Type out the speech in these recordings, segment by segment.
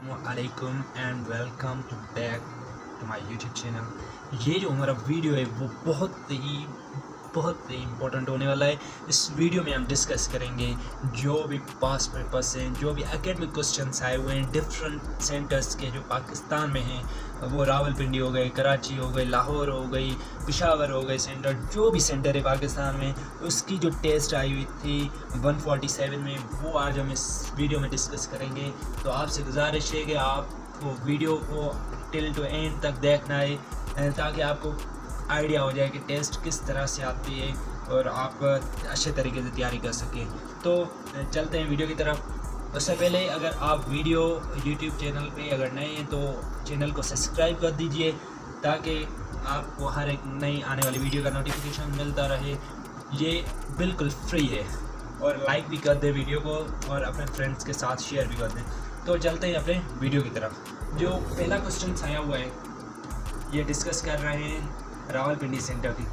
Assalamualaikum and welcome to back to my YouTube channel। ये जो हमारा वीडियो है वो बहुत ही इम्पोर्टेंट होने वाला है। इस वीडियो में हम डिस्कस करेंगे जो भी पास पेपर्स हैं, जो भी एकेडमिक क्वेश्चंस आए हुए हैं डिफरेंट सेंटर्स के जो पाकिस्तान में हैं, वो रावलपिंडी हो गए, कराची हो गई, लाहौर हो गई, पेशावर हो गए सेंटर, जो भी सेंटर है पाकिस्तान में, उसकी जो टेस्ट आई हुई थी 147 में, वो आज हम इस वीडियो में डिस्कस करेंगे। तो आपसे गुजारिश है कि आप वो वीडियो को टिल टू एंड तक देखना है ताकि आपको आइडिया हो जाए कि टेस्ट किस तरह से आती है और आप अच्छे तरीके से तैयारी कर सकें। तो चलते हैं वीडियो की तरफ। उससे पहले अगर आप वीडियो यूट्यूब चैनल पे अगर नए हैं तो चैनल को सब्सक्राइब कर दीजिए ताकि आपको हर एक नई आने वाली वीडियो का नोटिफिकेशन मिलता रहे। ये बिल्कुल फ्री है और लाइक भी कर दें वीडियो को और अपने फ्रेंड्स के साथ शेयर भी कर दें। तो चलते हैं अपने वीडियो की तरफ। जो पहला क्वेश्चन आया हुआ है ये डिस्कस कर रहे हैं रावलपिंडी सेंटर की,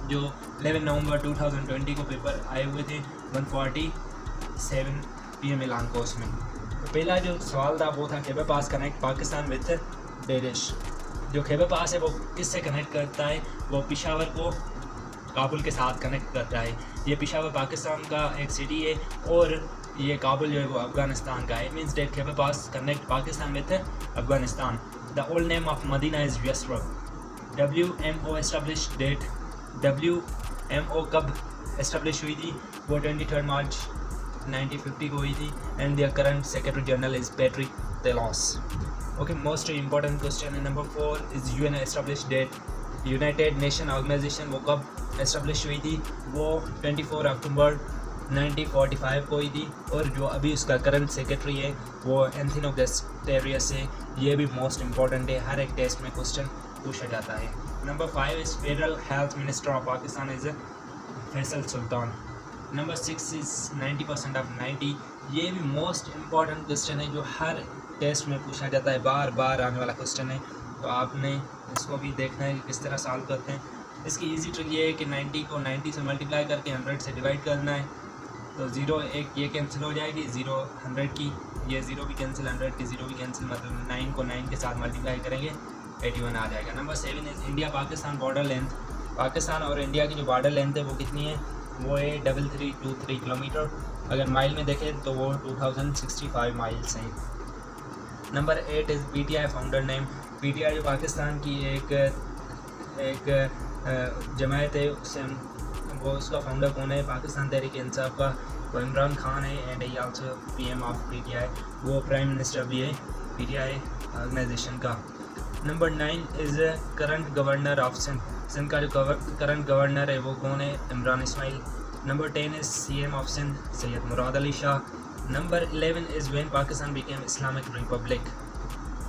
जो 11 नवंबर 2020 को पेपर आए हुए थे 147 PM एलान कोर्स में। तो पहला जो सवाल था वो था Khyber pass connect Pakistan with डेरिश। जो खैबर पास है वो किससे कनेक्ट करता है? वो पेशावर को काबुल के साथ कनेक्ट करता है। ये पेशावर पाकिस्तान का एक सिटी है और ये काबुल जो है वो अफ़गानिस्तान का है। Means that Khyber pass connect Pakistan with Afghanistan. The old name of Medina is Yathrib. WMO establish date, WMO कब एस्टेब्लिश हुई थी? वो 23 मार्च 1950 को हुई थी। And their current secretary general is Patrick Taalas. Okay, most important question है number 4 is UN establish date. United Nation Organization वो कब एस्टेब्लिश हुई थी? वो 24 अक्टूबर 1945 को हुई थी। और जो अभी उसका करंट सेक्रेटरी है वो एंथोनियो गुटेरेस है। ये भी मोस्ट इम्पॉर्टेंट है, हर एक टेस्ट में क्वेश्चन पूछा जाता है। Number 5 is federal health minister of Pakistan is Faisal Sultan. Number 6 is 90% of 90। ये भी मोस्ट इम्पॉर्टेंट क्वेश्चन है जो हर टेस्ट में पूछा जाता है, बार बार आने वाला क्वेश्चन है। तो आपने इसको भी देखना है कि किस तरह सॉल्व करते हैं। इसकी ईजी ट्रिक ये है कि 90 को 90 से मल्टीप्लाई करके 100 से डिवाइड करना है। तो 0 एक ये कैंसिल हो जाएगी, 0 100 की, ये 0 भी कैंसिल, 100 की 0 भी कैंसिल, मतलब 9 को 9 के साथ मल्टीप्लाई करेंगे 81 आ जाएगा। Number 7 is India Pakistan border length. Pakistan और इंडिया की जो बॉर्डर लेंथ है वो कितनी है? वो है 3323 किलोमीटर। अगर माइल में देखें तो वो 2065 माइल्स हैं। Number 8 is PTI founder name. PTI जो पाकिस्तान की एक जमायत है, उससे वो उसका फाउंडर कौन है? पाकिस्तान तहरीक इंसाफ का वो इमरान खान है। And he also PM of PTI, वो प्राइम मिनिस्टर भी है PTI ऑर्गेनाइजेशन का। Number 9 is current governor of Sindh. Sindh का जो करंट गवर्नर है वो कौन है? Imran Ismail. Number 10 is CM of Sindh Syed Murad Ali Shah. Number 11 is when Pakistan became Islamic republic.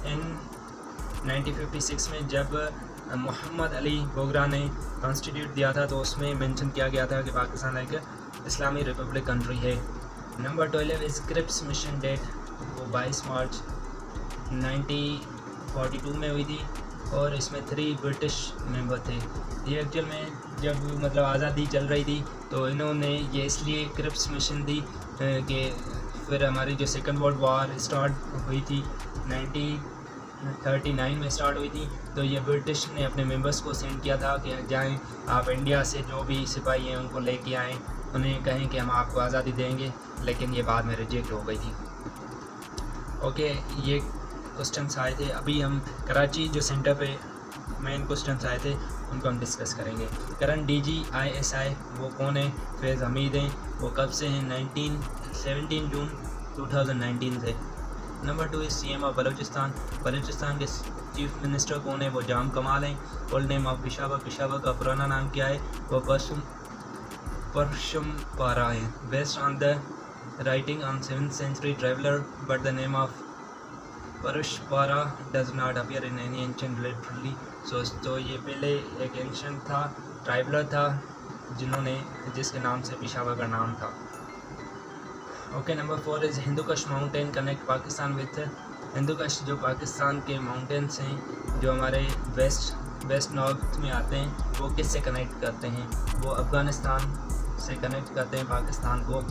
In 1956 में जब मोहम्मद अली बोगरा ने कॉन्स्टिट्यूट दिया था तो उसमें मेंशन किया गया था कि पाकिस्तान एक इस्लामी रिपब्लिक कंट्री है। Number 12 is Cripps mission date, वो 22 मार्च 1942 में हुई थी और इसमें 3 ब्रिटिश मेंबर थे। ये एक्चुअल में जब मतलब आज़ादी चल रही थी तो इन्होंने ये इसलिए क्रिप्स मिशन दी कि फिर हमारी जो सेकंड वर्ल्ड वार स्टार्ट हुई थी 1939 में स्टार्ट हुई थी, तो ये ब्रिटिश ने अपने मेंबर्स को सेंड किया था कि जाएं आप इंडिया से जो भी सिपाही हैं उनको लेके आएँ, उन्हें कहें कि हम आपको आज़ादी देंगे, लेकिन ये बाद में रिजेक्ट हो गई थी। ओके, ये क्वेश्चंस आए थे। अभी हम कराची जो सेंटर पे मेन क्वेश्चंस आए थे उनको हम डिस्कस करेंगे। करंट DG ISI वो कौन है? फैज़ हमीद हैं। वो कब से हैं? 17 जून 2019 से। Number 2 is CM of Balochistan. Balochistan के चीफ मिनिस्टर कौन है? वो जाम कमाल हैं। Old name of Peshawar. Peshawar का पुराना नाम क्या है? वो परशुमपारा है। Based on the writing on 7th century traveler but the name of परशुमपारा does not appear in any ancient literary source। तो ये पहले एक एंशिएंट था, ट्राइवलर था जिसके नाम से पेशावर का नाम था। Okay, number 4 is Hindu Kush mountain connect Pakistan with. Hindu Kush जो पाकिस्तान के माउंटेन्स हैं जो हमारे वेस्ट नॉर्थ में आते हैं, वो किससे कनेक्ट करते हैं? वो अफ़गानिस्तान से कनेक्ट करते हैं पाकिस्तान को।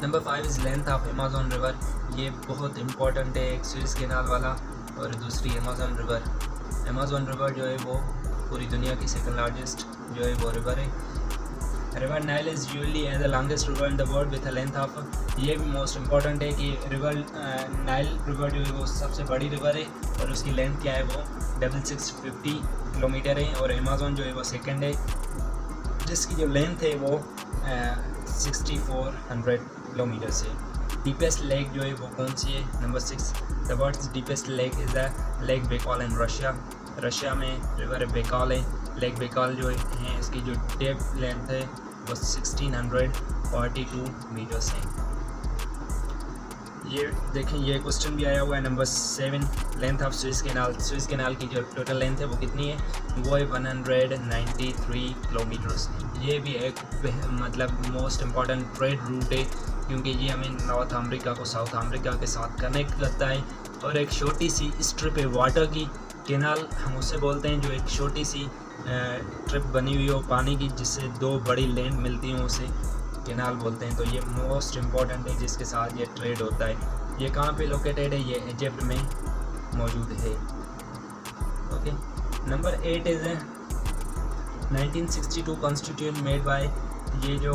Number 5 is length of Amazon river. ये बहुत इंपॉर्टेंट है, एक सुएज़ कैनाल वाला और दूसरी अमेज़न रिवर। अमेज़न रिवर जो है वो पूरी दुनिया की सेकंड लार्जेस्ट जो है वो रिवर है। River Nile is usually the longest river in the world with a length of, ये भी मोस्ट इंपॉर्टेंट है कि रिवर नाइल रिवर जो है वो सबसे बड़ी रिवर है और उसकी लेंथ क्या है वो 650 किलोमीटर है। और अमेज़न जो है वो सेकंड है जिसकी जो लेंथ है वो 6400 किलोमीटर से। डीपेस्ट लेक जो है वो कौन सी है? Number 6 the world's deepest lake is the lake Baikal in Russia. Russia में रिवर बेकाल है। लेक बेकाल जो है इसकी जो डेप्थ लेंथ है वो 1642 मीटर्स है। ये देखें, ये क्वेश्चन भी आया हुआ है। Number 7 length of Swiss canal. Swiss canal की जो टोटल लेंथ है वो कितनी है? वो है 193 किलोमीटर्स। ये भी एक मतलब मोस्ट इम्पॉर्टेंट ट्रेड रूट है क्योंकि ये हमें नॉर्थ अमेरिका को साउथ अमेरिका के साथ कनेक्ट करता है। और एक छोटी सी स्ट्रिप है वाटर की, कैनाल हम उसे बोलते हैं, जो एक छोटी सी ट्रिप बनी हुई हो पानी की जिससे दो बड़ी लैंड मिलती हैं उसे कैनाल बोलते हैं। तो ये मोस्ट इम्पॉर्टेंट है जिसके साथ ये ट्रेड होता है। ये कहाँ पे लोकेटेड है? ये इजिप्ट में मौजूद है। Okay, number 8 is 1962 constitution made by. ये जो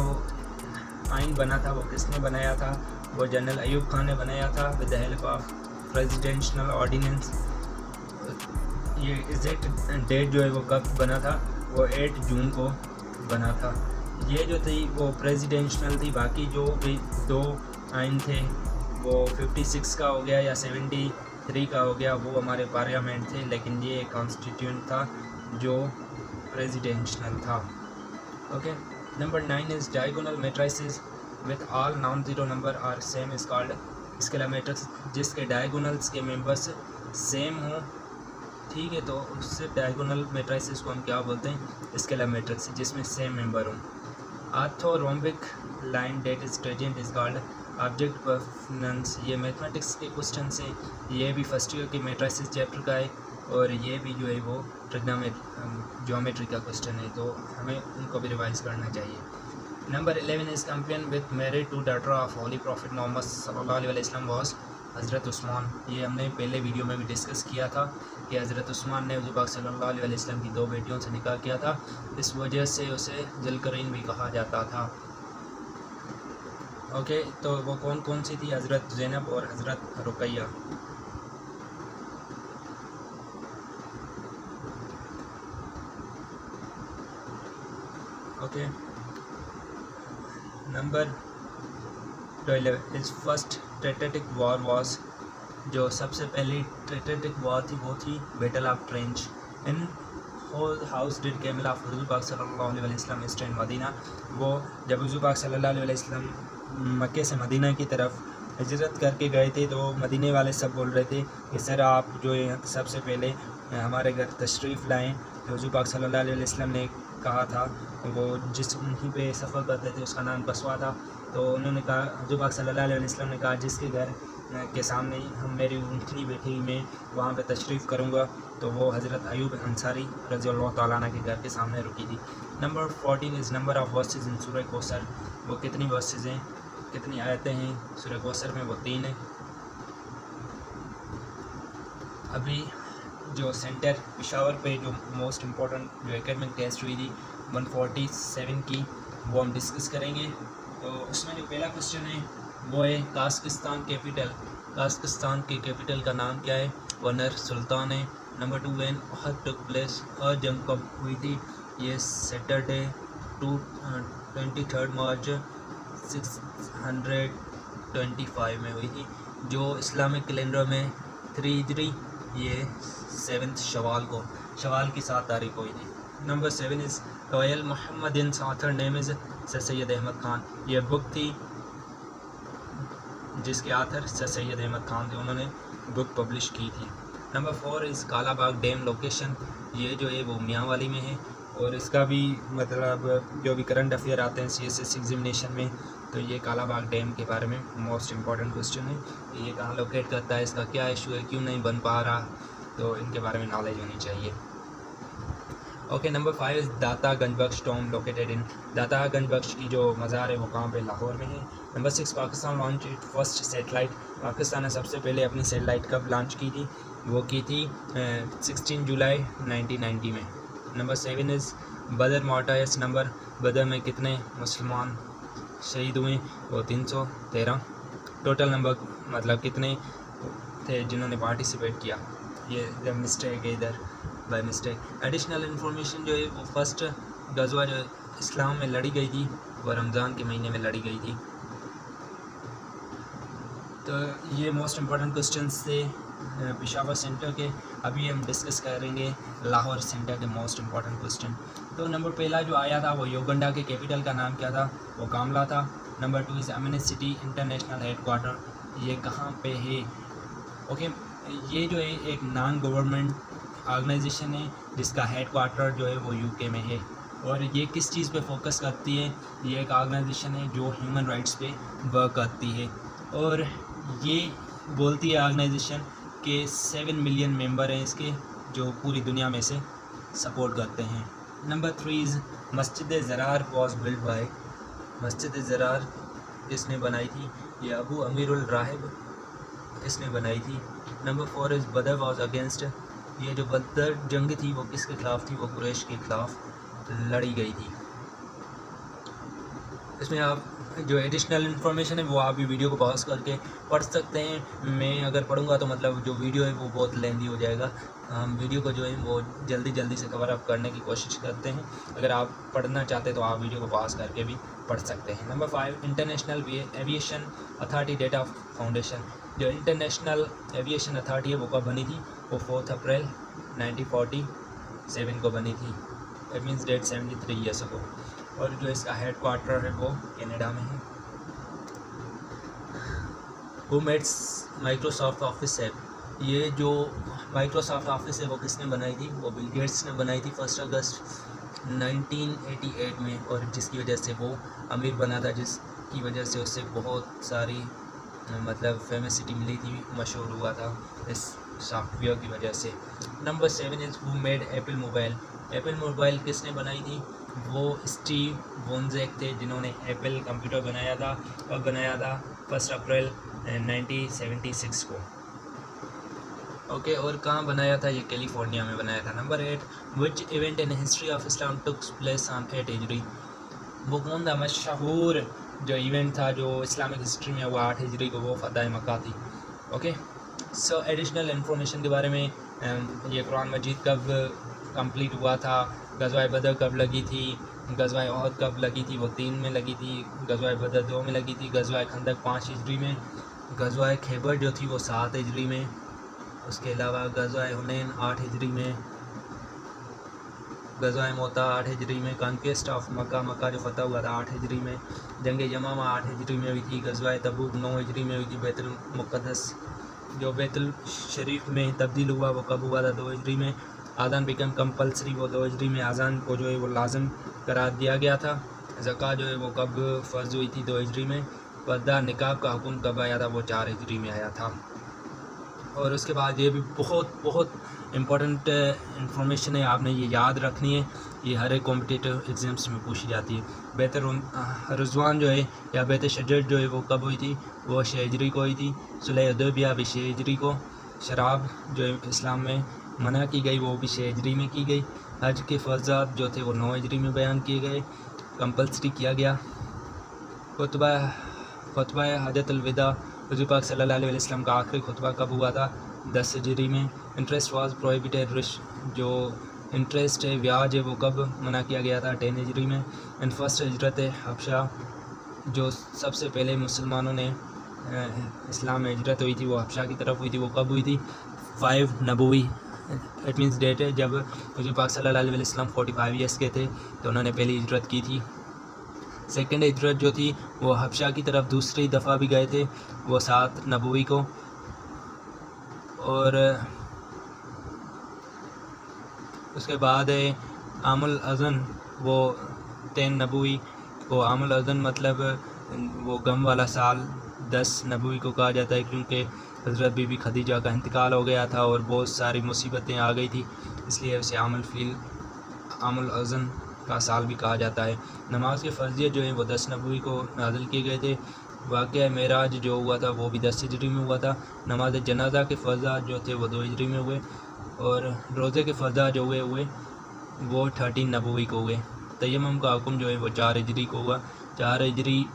आइन बना था वो किसने बनाया था? वो जनरल अयूब खान ने बनाया था with the help of presidential ordinance. ये एग्जैक्ट डेट जो है वो कब बना था? वो 8 जून को बना था। ये जो थी वो प्रेसिडेंशियल थी, बाकी जो भी दो आइन थे वो 56 का हो गया या 73 का हो गया, वो हमारे पार्लियामेंट थे, लेकिन ये कॉन्स्टिट्यूशन था जो प्रेसिडेंशियल था। Okay, number 9 is diagonal matrices with all non zero number are same is called scalar matrix. जिसके डायगोनल्स के मेंबर्स सेम हों, ठीक है, तो उससे डायगोनल मैट्रिसेस को हम क्या बोलते हैं? स्केलर मैट्रिक्स, जिसमें सेम मेंबर हों। Orthorhombic line that is tangent is called object performance. ये मैथमेटिक्स के क्वेश्चन से, ये भी फर्स्ट ईयर के मैट्रिसेस चैप्टर का है और ये भी जो है वो ज्योमेट्री का क्वेश्चन है, तो हमें उनको भी रिवाइज करना चाहिए। Number 11 is compare with married to daughter of holy prophet Mohammad सल्लल्लाहु अलैहि वसल्लम वाज हज़रत उस्मान। ये हमने पहले वीडियो में भी डिस्कस किया था कि हज़रत उस्मान ने हुज़ूर पाक सल्लल्लाहु अलैहि वसल्लम की 2 बेटियों से निकाह किया था, इस वजह से उसे ज़ुल्करनैन भी कहा जाता था। ओके, तो वो कौन कौन सी थी? हज़रत ज़ैनब और हज़रत Ruqaiya. Okay, number 12 is first टेटेटिक वॉर वाज। जो सबसे पहली टेटेटिक वॉर थी वो थी battle of trench. In house did camel of हुज़ूर पाक सल्लल्लाहु अलैहि वसल्लम स्टैंड मदीना। वो जब हुज़ूर पाक सल्लल्लाहु अलैहि वसल्लम मक्के से मदीना की तरफ हिजरत करके गए थे तो मदीने वाले सब बोल रहे थे कि सर आप जो है सबसे पहले हमारे घर तशरीफ़ लाएँ। तो हुज़ूर पाक सल्लल्लाहु अलैहि वसल्लम ने कहा था, वो जिस उन्हीं पे सफ़र करते थे उसका नाम कस्वा था, तो उन्होंने कहा, हुज़ूर पाक सल्लल्लाहु अलैहि वसल्लम ने कहा जिसके घर के सामने हम मेरी ऊँटनी बैठी मैं वहाँ पे तशरीफ़ करूँगा, तो वो हज़रत अयूब अंसारी रज़ियल्लाहु तआला अन्हु के घर के सामने रुकी थी। Number 14 is number of verses in सूरह कौसर। वो कितनी वर्सेस हैं, कितनी आयतें हैं सूरह कौसर में? वो 3 हैं। अभी जो सेंटर पेशावर पे जो मोस्ट इम्पॉर्टेंट जो एकेडमिक टेस्ट हुई थी 147 की, वो हम डिस्कस करेंगे। तो उसमें जो पहला क्वेश्चन है वो है काज़किस्तान कैपिटल। काज़किस्तान के कैपिटल का नाम क्या है? वो नूर सुल्तान है। Number 2 when Uhud took place. Uhud जंग कब हुई थी? ये सैटरडे 23 मार्च 625 में हुई थी। जो इस्लामिक कैलेंडर में 3 हिजरी, ये 7 शवाल की 7 तारीख को हुई थी। Number 7 is royal Mohammedan author name is sir Syed Ahmad Khan. ये बुक थी जिसके आथर सर सैयद अहमद खान थे, उन्होंने बुक पब्लिश की थी। Number 4 is Kalabagh dam location. ये जो है वो मियांवाली में है और इसका भी मतलब जो भी करंट अफेयर आते हैं CSS एग्जामिनेशन में, तो ये कालाबाग डैम के बारे में मोस्ट इम्पॉर्टेंट क्वेश्चन है। ये कहाँ लोकेट करता है, इसका क्या इशू है, क्यों नहीं बन पा रहा, तो इनके बारे में नॉलेज होनी चाहिए। ओके, नंबर 5 इज़ दाता गंज बख्श टॉम लोकेटेड इन, दाता गंज बख्श की जो मज़ार है वो कहाँ पे, लाहौर में है। Number 6 Pakistan launch it first satellite, Pakistan ने सबसे पहले अपनी सेटेलाइट कब लॉन्च की थी, वो की थी 16 जुलाई 1990 में। नंबर 7 इज़ बदर मार्टायर्स नंबर, बदर में कितने मुसलमान शहीद हुए, वो 313। टोटल नंबर मतलब कितने थे जिन्होंने पार्टिसिपेट किया, ये मिस्टेक है इधर बाय मिस्टेक। एडिशनल इन्फॉर्मेशन जो है वो फर्स्ट गज़वा जो इस्लाम में लड़ी गई थी वो रमज़ान के महीने में लड़ी गई थी। तो ये मोस्ट इम्पॉर्टेंट क्वेश्चंस थे पेशावर सेंटर के। अभी हम डिस्कस करेंगे लाहौर सेंटर के मोस्ट इम्पॉर्टेंट क्वेश्चन। तो नंबर पहला जो आया था वो युगांडा के कैपिटल का नाम क्या था, वो कामला था। Number 2 is Amin city international headquarter, ये कहाँ पे है। ओके, ये जो है एक नॉन गवर्नमेंट ऑर्गेनाइजेशन है जिसका हेडक्वार्टर जो है वो यूके में है। और ये किस चीज़ पे फोकस करती है, ये एक ऑर्गेनाइजेशन है जो ह्यूमन राइट्स पे वर्क करती है। और ये बोलती है ऑर्गेनाइजेशन के 7 मिलियन मेंबर हैं इसके, जो पूरी दुनिया में से सपोर्ट करते हैं। नंबर 3 इज़ मस्जिद ज़रार वॉज बिल्ड बाय, मस्जिद ज़रार किसने बनाई थी, ये अबू अमीरुल राहिब इसने बनाई थी। नंबर 4 इज़ बदर वॉज अगेंस्ट, ये जो बदर जंग थी वो किसके ख़िलाफ़ थी, वो कुरैश के ख़िलाफ़ लड़ी गई थी। इसमें आप जो एडिशनल इन्फॉर्मेशन है वो आप भी वीडियो को पॉज करके पढ़ सकते हैं। मैं अगर पढ़ूंगा तो मतलब जो वीडियो है वो बहुत लेंदी हो जाएगा। हम वीडियो को जो है वो जल्दी से कवर अप करने की कोशिश करते हैं। अगर आप पढ़ना चाहते हैं तो आप वीडियो को पॉज करके भी पढ़ सकते हैं। Number 5 international aviation authority data foundation, जो इंटरनेशनल एविएशन अथॉरिटी है वो कब बनी थी, वो 4 अप्रैल 1947 को बनी थी। It means date 73 years ago. और जो इसका हेड क्वार्टर है वो कनाडा में है। Who made Microsoft office app, ये जो माइक्रोसॉफ्ट ऑफिस है वो किसने बनाई थी, वो बिल गेट्स ने बनाई थी 1 अगस्त 1988 में। और जिसकी वजह से वो अमीर बना था, जिसकी वजह से उससे बहुत सारी मतलब फेमसिटी मिली थी, मशहूर हुआ था इस सॉफ्टवेयर की वजह से। Number 7 is who made Apple mobile, Apple mobile किसने बनाई थी, वो स्टीव वोनज़ेक थे जिन्होंने एप्पल कंप्यूटर बनाया था। और बनाया था 1 अप्रैल 1976 को। ओके, और कहाँ बनाया था, ये कैलिफोर्निया में बनाया था। Number 8 which event in history of Islam took place on 8 हिजरी, वो कौन था मशहूर जो इवेंट था जो इस्लामिक हिस्ट्री में वो 8 हिजरी को वो फतह मक्का थी। ओके, सो एडिशनल इन्फॉर्मेशन के बारे में ये कुरान मजीद कब कंप्लीट हुआ था, गज़वाए बदर कब लगी थी, गज़वाए ओहद कब लगी थी, वो 3 में लगी थी, गज़वाए बदर 2 में लगी थी, गज़वाए खंदक 5 हिजरी में, गज़वाए खैबर जो थी वो 7 हिजरी में, उसके अलावा गज़वाए हुनैन 8 हिजरी में, गज़वाए मोता 8 हिजरी में, कॉन्क्वेस्ट ऑफ मक्का जो फतह हुआ था 8 हिजरी में, जंग यमामा 8 हिजरी में हुई थी, गज़वाए तबूक 9 हिजरी में हुई थी, बैतुल मुक़द्दस जो बैतुल शरीफ में तब्दील हुआ वो कब हुआ था, 2 हिजरी में। आज़ान बिकम कंपलसरी, वो 2 हिजरी में आज़ान को जो है वो लाजम करार दिया गया था। ज़का जो है वो कब फ़र्ज़ हुई थी, 2 हिजरी में। पर्दा निकाब का हुक्म कब आया था, वो 4 हिजरी में आया था। और उसके बाद ये भी बहुत इम्पोर्टेंट इंफॉर्मेशन है, आपने ये याद रखनी है, ये हर एक कॉम्पिटिटिव एग्ज़ाम्स में पूछी जाती है। बेहतर रिज़वान जो है या बेहतर शजर जो है वो कब हुई थी, वो 6 हिजरी को हुई थी। सुलह हुदैबिया भी 6 हिजरी को। शराब जो है इस्लाम में मना की गई वो भी 6 हिजरी में की गई। हज के फ़र्ज़ात जो थे वो 9 हिजरी में बयान किए गए, कंपल्सरी किया गया। खुतबा हजतुल विदा हुज़ूर पाक सल्लल्लाहु अलैहि वसल्लम का आखिरी खुतबा कब हुआ था, 10 हिजरी में। इंटरेस्ट वाज प्रोहिबिटेड, जो इंटरेस्ट है ब्याज है वो कब मना किया गया था, 10 हिजरी में। एंड फर्स्ट हिजरत हबशा, जो सबसे पहले मुसलमानों ने इस्लाम में हिजरत हुई थी वो हबशा की तरफ हुई थी, वो कब हुई थी, 5 नबवी इट मीन्स डेट है जब हुज़ूर पाक सल्लल्लाहु अलैहि वसल्लम 45 ईयर्स के थे तो उन्होंने पहली हिजरत की थी। सेकेंड हिजरत जो थी वो हबशा की तरफ दूसरी दफ़ा भी गए थे, वो 7 नबवी को। और उसके बाद है आमुल अज़न, वो 10 नबवी को। आमुल अज़न मतलब वो गम वाला साल 10 नबवी को कहा जाता है, क्योंकि हज़रत बीबी खदीजा का इंतकाल हो गया था और बहुत सारी मुसीबतें आ गई थी, इसलिए उसे आमुल फ़ील आमुल अज़न का साल भी कहा जाता है। नमाज के फ़र्ज़ियत जो है वो 10 नबवी को नाज़िल किए गए थे। वाक़या मेराज जो हुआ था वो भी 10 हिजरी में हुआ था। नमाज जनाजा के फ़र्ज़ा जो थे वो 2 हिजरी में हुए, और रोज़े के फ़र्ज़ा जो हुए वो 13 नबवी को हुए। तयम्मुम का हुक्म जो है वो 4 हिजरी को हुआ। 4 हिजरी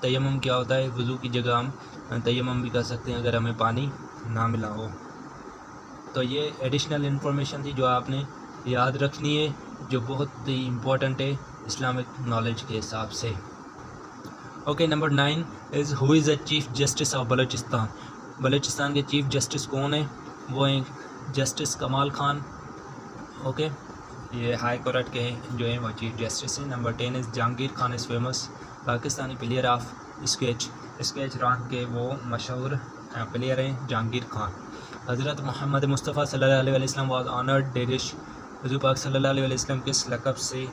तयम्मुम क्या होता है? वज़ू की जगह हम तयम्मुम भी कर सकते हैं अगर हमें पानी ना मिला हो। तो ये एडिशनल इन्फॉर्मेशन थी जो आपने याद रखनी है, जो बहुत ही इम्पोर्टेंट है इस्लामिक नॉलेज के हिसाब से। Okay, number 9 is who is the chief justice of Balochistan. Balochistan के चीफ़ जस्टिस कौन है? वो हैं जस्टिस कमाल खान। ओके, ये हाई कोर्ट के जो हैं वो चीफ़ जस्टिस हैं। Number 10 is Jahangir Khan is famous Pakistani player of sketch rock के वो मशहूर प्लेयर हैं जहांगीर खान। हज़रत मोहम्मद मुस्तफ़ा सल्लल्लाहु अलैहि वसल्लम वाज ऑनर्ड डेरिश। हुज़ूर पाक सल्लल्लाहु अलैहि वसल्लम किस लक़ब से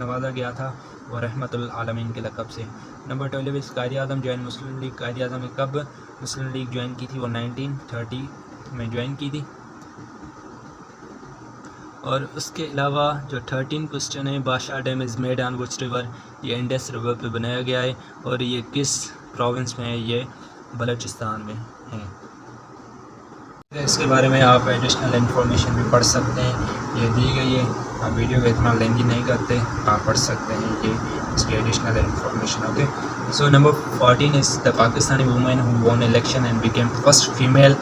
नवाजा गया था? वो रहमतुल आलमीन के लक़ब से। Number 12 is Quaid Azam join Muslim League. Quaid Azam ने कब मुस्लिम लीग ज्वाइन की थी? वो 1930 में ज्वाइन की थी। और उसके अलावा जो 13 क्वेश्चन है, बादशाह dam is made on which river. ये इंडस रिवर पे बनाया गया है और ये किस प्रोविंस में है? ये बलूचिस्तान में है। इसके बारे में आप एडिशनल इन्फॉर्मेशन भी पढ़ सकते हैं, ये दी गई है। आप वीडियो को इतना लेंदी नहीं करते, आप पढ़ सकते हैं ये इसकी additional information. Okay, so number 14 is the Pakistani women who won election and became first female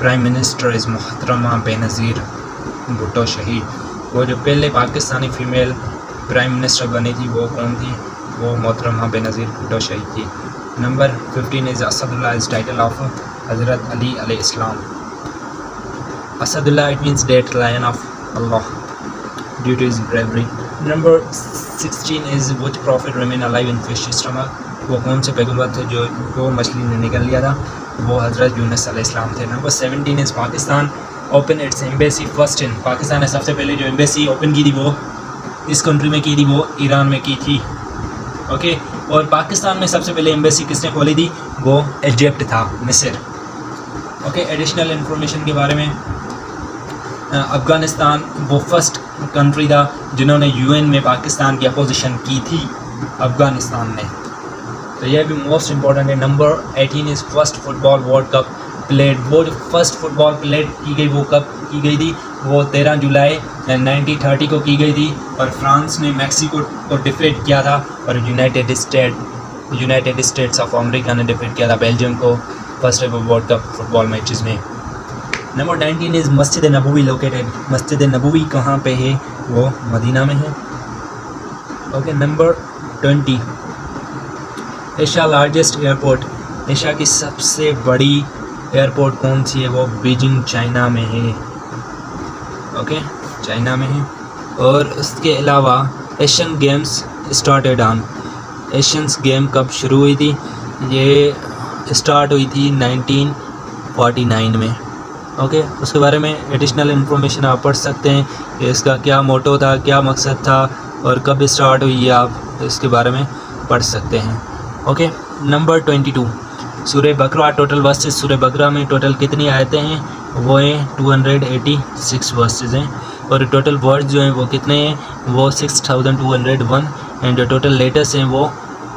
prime minister is मोहतरमा बेनज़ीर भुट्टो शहीद। वो जो पहले पाकिस्तानी फ़ीमेल प्राइम मिनिस्टर बनी थी वो कौन थी? वो मोहतरमा बेनज़ीर भुट्टो शहीद थी। Number 15 is Asadullah is title of हज़रत अली अलैहिस्सलाम। Asadullah, it means dead lion of Allah due to his bravery. Number 16 is which prophet remain alive in fish stomach. वो कौन से पैगंबर थे जो मछली ने निकल लिया था? वो हज़रत यूनुस अलैहिस्सलाम थे। Number 17 is Pakistan open it's embassy first in. Pakistan ने सबसे पहले जो एम्बेसी ओपन की थी वो इस कंट्री में की थी, वो ईरान में की थी। ओके, और पाकिस्तान में सबसे पहले एम्बेसी किसने खोली थी? वो इजिप्ट था, मिस्र। ओके, एडिशनल इन्फॉर्मेशन के बारे में, अफ़गानिस्तान वो फर्स्ट कंट्री था जिन्होंने यूएन में पाकिस्तान की अपोजिशन की थी, अफ़गानिस्तान ने। तो यह भी मोस्ट इम्पॉर्टेंट है। Number 18 is first football world cup played. वो जो फर्स्ट फुटबॉल प्लेड की गई वो कब की गई थी? वो 13 जुलाई 1930 को की गई थी, और फ्रांस ने मैक्सिको को डिफीट किया था, और यूनाइटेड स्टेट्स ऑफ अमेरिका ने डिफीट किया था बेल्जियम को first ever world cup football matches में। नंबर 19 इज़ मस्जिद नबवी लोकेटेड। मस्जिद नबवी कहाँ पे है? वो मदीना में है। Okay, number 20 Asia largest airport. Asia की सबसे बड़ी एयरपोर्ट कौन सी है? वो बीजिंग चाइना में है। ओके, चाइना में है। और उसके अलावा Asian games started on. Asians game कब शुरू हुई थी? ये स्टार्ट हुई थी 1949 में। ओके, उसके बारे में एडिशनल इन्फॉर्मेशन आप पढ़ सकते हैं कि इसका क्या मोटो था, क्या मकसद था और कब स्टार्ट हुई है, आप इसके बारे में पढ़ सकते हैं। ओके, नंबर 22 सूरह बकरा। टोटल वर्सेस सूरह बकरा में टोटल कितनी आयतें हैं? वो हैं 286 वर्सेस हैं, और टोटल वर्ड्स जो हैं वो कितने हैं? वो 6201, एंड जो टोटल लेटर्स हैं वो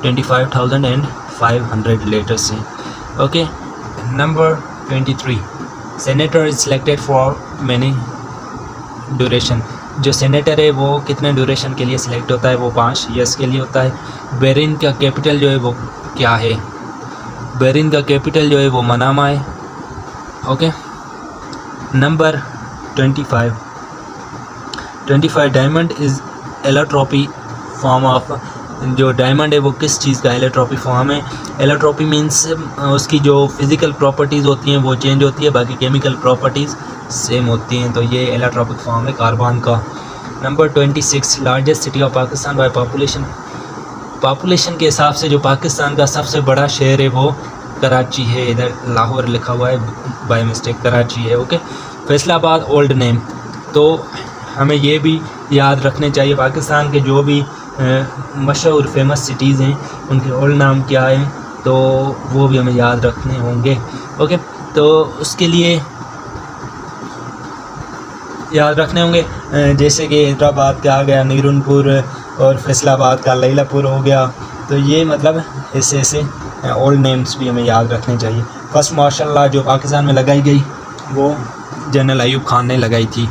25,500 लेटर्स हैं। Okay, number 23 senator is selected for many duration. जो सेनेटर है वो कितने ड्यूरेशन के लिए सिलेक्ट होता है? वो 5 ईयर्स के लिए होता है। बहरीन का कैपिटल जो है वो क्या है? बहरीन का कैपिटल जो है वो मनामा है। Okay, number 25 diamond is allotropy form of. जो डायमंड है वो किस चीज़ का एलोट्रॉपी फॉर्म है? एलोट्रॉपी मीन्स उसकी जो फिज़िकल प्रॉपर्टीज़ होती हैं वो चेंज होती है, बाकी केमिकल प्रॉपर्टीज़ सेम होती हैं, तो ये एलोट्रॉपिक फॉर्म है कार्बन का। Number 26 largest city of Pakistan by population. Population के हिसाब से जो पाकिस्तान का सबसे बड़ा शहर है वो कराची है। इधर लाहौर लिखा हुआ है, बाय मिस्टेक कराची है। Okay, Faisalabad old name. तो हमें ये भी याद रखने चाहिए पाकिस्तान के जो भी मशहूर फेमस सिटीज़ हैं उनके ओल्ड नाम क्या है, तो वो भी हमें याद रखने होंगे। ओके, तो उसके लिए याद रखने होंगे। जैसे कि हैदराबाद का आ गया नीरनपुर और फैसलाबाद का लैलापुर हो गया। तो ये मतलब ऐसे ऐसे ओल्ड नेम्स भी हमें याद रखने चाहिए। फर्स्ट मार्शल लॉ जो पाकिस्तान में लगाई गई वो जनरल अयूब खान ने लगाई थी।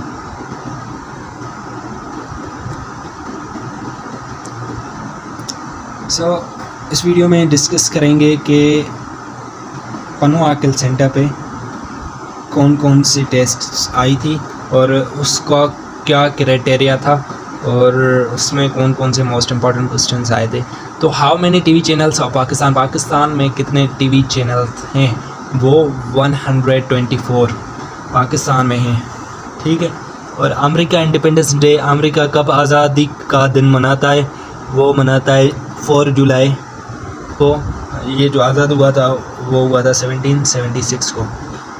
इस वीडियो में डिस्कस करेंगे कि पन्नू आकिल सेंटर पे कौन कौन सी टेस्ट आई थी और उसका क्या क्राइटेरिया था और उसमें कौन कौन से मोस्ट इम्पॉर्टेंट क्वेश्चंस आए थे। तो how many TV channels of Pakistan में कितने टीवी चैनल्स हैं? वो 124 पाकिस्तान में हैं, ठीक है। और अमेरिका इंडिपेंडेंस डे, अमेरिका कब आज़ादी का दिन मनाता है? वो मनाता है 4 जुलाई को। ये जो आज़ाद हुआ था वो हुआ था 1776 को।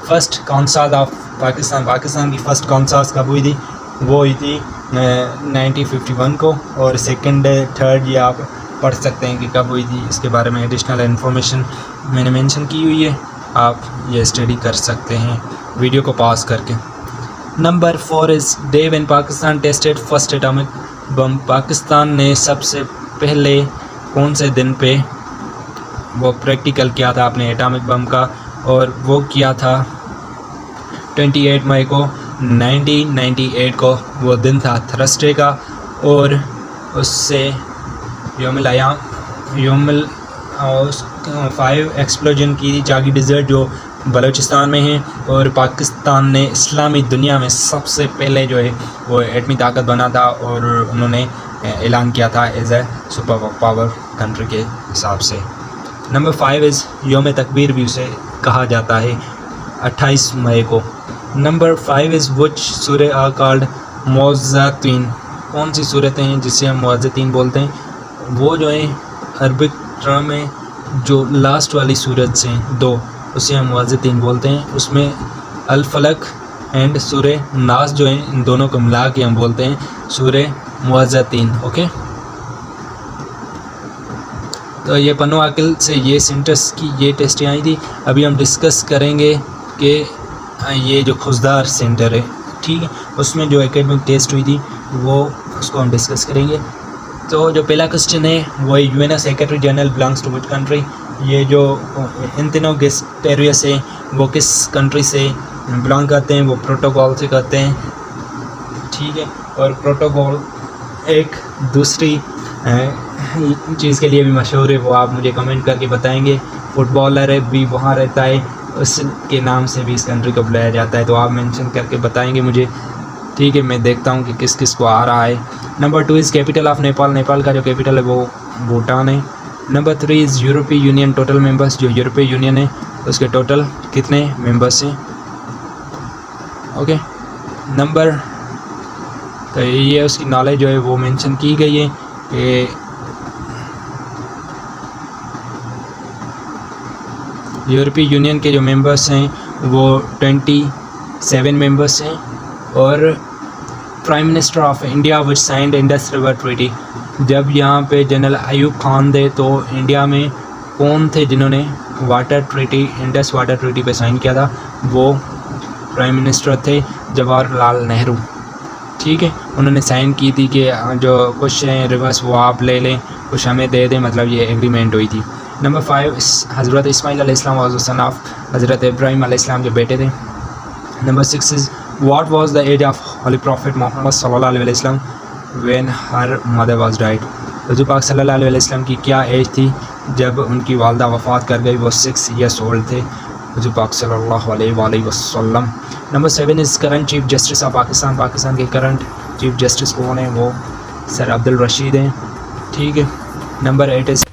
फर्स्ट कौंसल ऑफ पाकिस्तान की फ़र्स्ट कौंसल कब हुई थी? वो हुई थी 1951 को। और सेकंड थर्ड ये आप पढ़ सकते हैं कि कब हुई थी। इसके बारे में एडिशनल इन्फॉर्मेशन मैंने मेंशन की हुई है, आप ये स्टडी कर सकते हैं वीडियो को पॉज करके। Number 4 is day when Pakistan tested first atomic bomb. Pakistan ने सबसे पहले कौन से दिन पे वो प्रैक्टिकल किया था अपने एटॉमिक बम का? और वो किया था 28 मई को 1998 को। वो दिन था थर्सडे का। और उससे योमिल 5 एक्सप्लोजन की जागी डिज़र्ट जो बलूचिस्तान में है। और पाकिस्तान ने इस्लामी दुनिया में सबसे पहले जो है वो एटमी ताकत बना था और उन्होंने ऐलान किया था as a super power country के हिसाब से। नंबर 5 इज़ योम तकबीर भी उसे कहा जाता है 28 मई को। नंबर 5 इज़ विच सूरह आर कॉल्ड मुअज़्ज़तीन। कौन सी सूरतें हैं जिसे हम मुअज़्ज़तीन बोलते हैं? वो जो है अरबिक टर्म में जो लास्ट वाली सूरत से 2 उसे हम मुअज़्ज़तीन बोलते हैं। उसमें अल फलक एंड सूरह नास जो हैं इन दोनों को मिला के हम बोलते हैं सूरह मुअज़्ज़तीन। ओके, तो ये पन्नू आकिल से ये सेंटर्स की ये टेस्टें आई थी। अभी हम डिस्कस करेंगे कि ये जो खुशदार सेंटर है, ठीक है, उसमें जो एकेडमिक टेस्ट हुई थी वो उसको हम डिस्कस करेंगे। तो जो पहला क्वेश्चन है वो UN secretary general belongs to which country. ये जो इन तीनों गेस्ट एरिया से वो किस कंट्री से बिलोंग करते हैं? वो प्रोटोकॉल से करते हैं, ठीक है। और प्रोटोकॉल एक दूसरी चीज़ के लिए भी मशहूर है, वो आप मुझे कमेंट करके बताएंगे। फुटबॉलर है भी वहाँ रहता है, उसके नाम से भी इस कंट्री को बुलाया जाता है, तो आप मेंशन करके बताएंगे मुझे, ठीक है। मैं देखता हूँ कि किस किस को आ रहा है। Number 2 is capital of Nepal. Nepal का जो कैपिटल है वो भूटान है। नंबर 3 इज़ यूरोपीय यूनियन। टोटल मेंबर्स, जो यूरोपीय यूनियन है उसके टोटल कितने मेंबर्स हैं? ओके, नंबर, तो ये उसकी नॉलेज जो है वो मेंशन की गई है कि यूरोपीय यूनियन के जो मेंबर्स हैं वो 27 मेंबर्स हैं। और prime minister of India which signed Indus river treaty. जब यहाँ पे जनरल अयूब खान थे तो इंडिया में कौन थे जिन्होंने water treaty, Indus water treaty पे साइन किया था? वो प्राइम मिनिस्टर थे जवाहरलाल नेहरू, ठीक है। उन्होंने साइन की थी कि जो कुछ रिवर्स वो आप ले लें, कुछ हमें दे दें, मतलब ये एग्रीमेंट हुई थी। नंबर 5 हज़रत इस्माइल अलैहिस्सलाम वाज द सन ऑफ हज़रत इब्राहीम अलैहिस्सलाम जो बेटे थे। Number 6 is what was the age of holy prophet Mohammad सल्लल्लाहु अलैहि वसल्लम when her mother was died. हुज़ूर पाक सल्लल्लाहु अलैहि वसल्लम की क्या एज थी जब उनकी वालदा वफ़ात कर गई? वो 6 ईयर्स ओल्ड थे हुज़ूर पाक सल्लल्लाहु अलैहि वसल्लम। Number 7 is current chief justice of Pakistan. Pakistan के करंट चीफ जस्टिस कौन है? वो सर अब्दुल रशीद हैं, ठीक है। Number 8 is